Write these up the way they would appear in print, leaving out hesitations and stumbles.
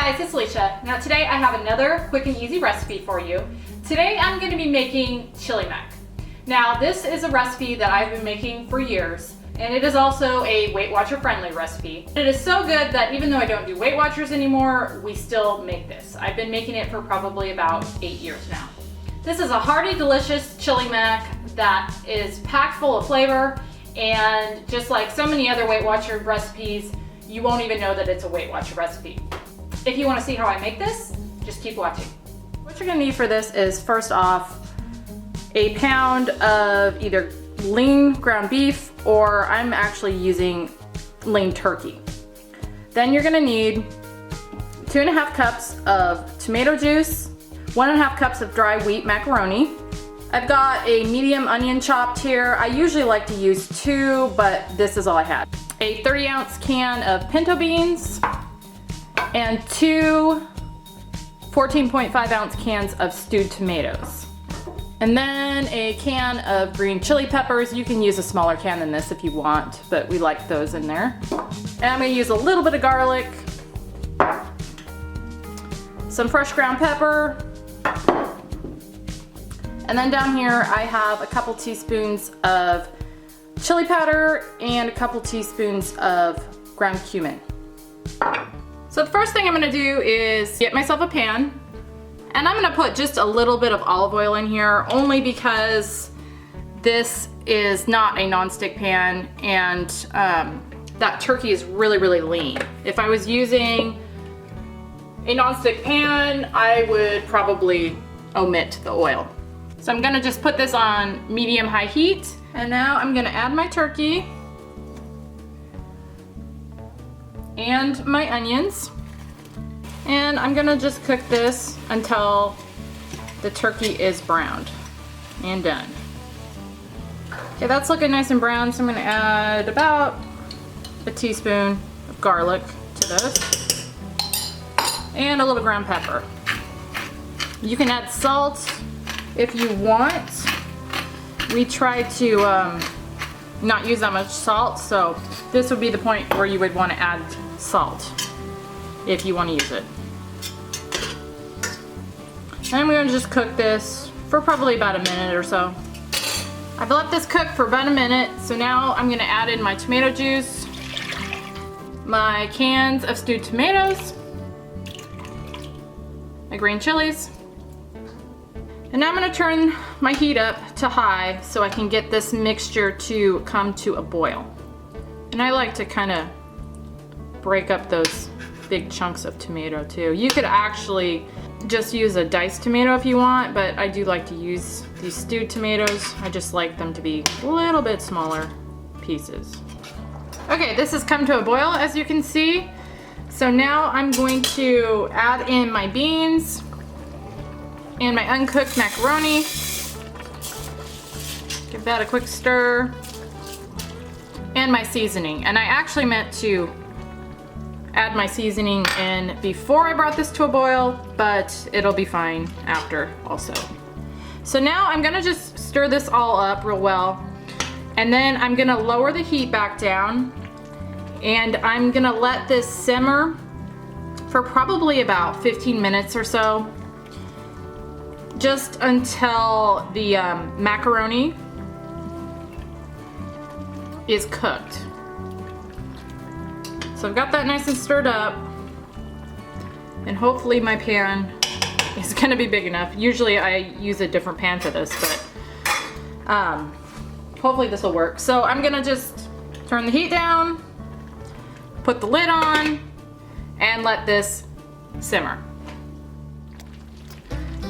Hi guys, it's Alicia. Now today I have another quick and easy recipe for you. Today I'm going to be making chili mac. Now this is a recipe that I've been making for years, and it is also a Weight Watcher friendly recipe. It is so good that even though I don't do Weight Watchers anymore, we still make this. I've been making it for probably about 8 years now. This is a hearty, delicious chili mac that is packed full of flavor, and just like so many other Weight Watcher recipes, you won't even know that it's a Weight Watcher recipe. If you want to see how I make this, just keep watching. What you're going to need for this is, first off, a pound of either lean ground beef, or I'm actually using lean turkey. Then you're going to need 2.5 cups of tomato juice, 1.5 cups of dry wheat macaroni. I've got a medium onion chopped here. I usually like to use 2, but this is all I had. A 30-ounce can of pinto beans, and 2 14.5-ounce cans of stewed tomatoes. And then a can of green chili peppers. You can use a smaller can than this if you want, but we like those in there. And I'm gonna use a little bit of garlic, some fresh ground pepper, and then down here I have a couple teaspoons of chili powder and a couple teaspoons of ground cumin. So the first thing I'm gonna do is get myself a pan, and I'm gonna put just a little bit of olive oil in here, only because this is not a non-stick pan, and that turkey is really, really lean. If I was using a non-stick pan, I would probably omit the oil. So I'm gonna just put this on medium-high heat, and now I'm gonna add my turkey and my onions, and I'm gonna just cook this until the turkey is browned and done. Okay, that's looking nice and brown, so I'm gonna add about a teaspoon of garlic to this and a little ground pepper. You can add salt if you want. We try to not use that much salt, so this would be the point where you would want to add salt if you want to use it. And we're going to just cook this for probably about a minute or so. I've let this cook for about a minute, so now I'm going to add in my tomato juice, my cans of stewed tomatoes, my green chilies, and now I'm going to turn my heat up to high so I can get this mixture to come to a boil. And I like to kind of break up those big chunks of tomato too. You could actually just use a diced tomato if you want, but I do like to use these stewed tomatoes. I just like them to be a little bit smaller pieces. Okay, this has come to a boil, as you can see. So now I'm going to add in my beans and my uncooked macaroni. Give that a quick stir. And my seasoning. And I actually meant to add my seasoning in before I brought this to a boil, but it'll be fine after also. So now I'm gonna just stir this all up real well, and then I'm gonna lower the heat back down, and I'm gonna let this simmer for probably about 15 minutes or so, just until the macaroni is cooked. So I've got that nice and stirred up, and hopefully my pan is gonna be big enough. Usually I use a different pan for this, but hopefully this will work. So I'm gonna just turn the heat down, put the lid on, and let this simmer.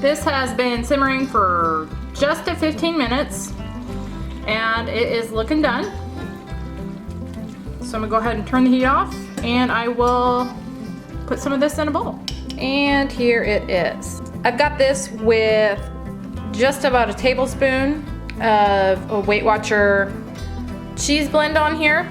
This has been simmering for just 15 minutes, and it is looking done. So I'm gonna go ahead and turn the heat off, and I will put some of this in a bowl. And here it is. I've got this with just about a tablespoon of a Weight Watcher cheese blend on here.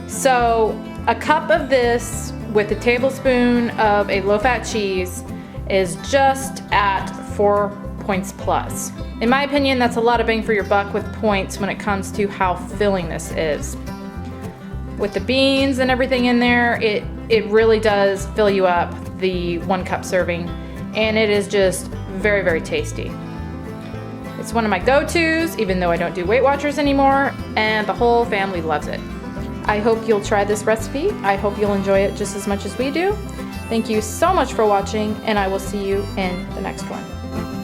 So a cup of this with a tablespoon of a low-fat cheese is just at 4 points plus. In my opinion, that's a lot of bang for your buck with points when it comes to how filling this is. With the beans and everything in there, it really does fill you up. the 1 cup serving, and it is just very, very tasty. It's one of my go-tos, even though I don't do Weight Watchers anymore, and the whole family loves it. I hope you'll try this recipe. I hope you'll enjoy it just as much as we do. Thank you so much for watching, and I will see you in the next one.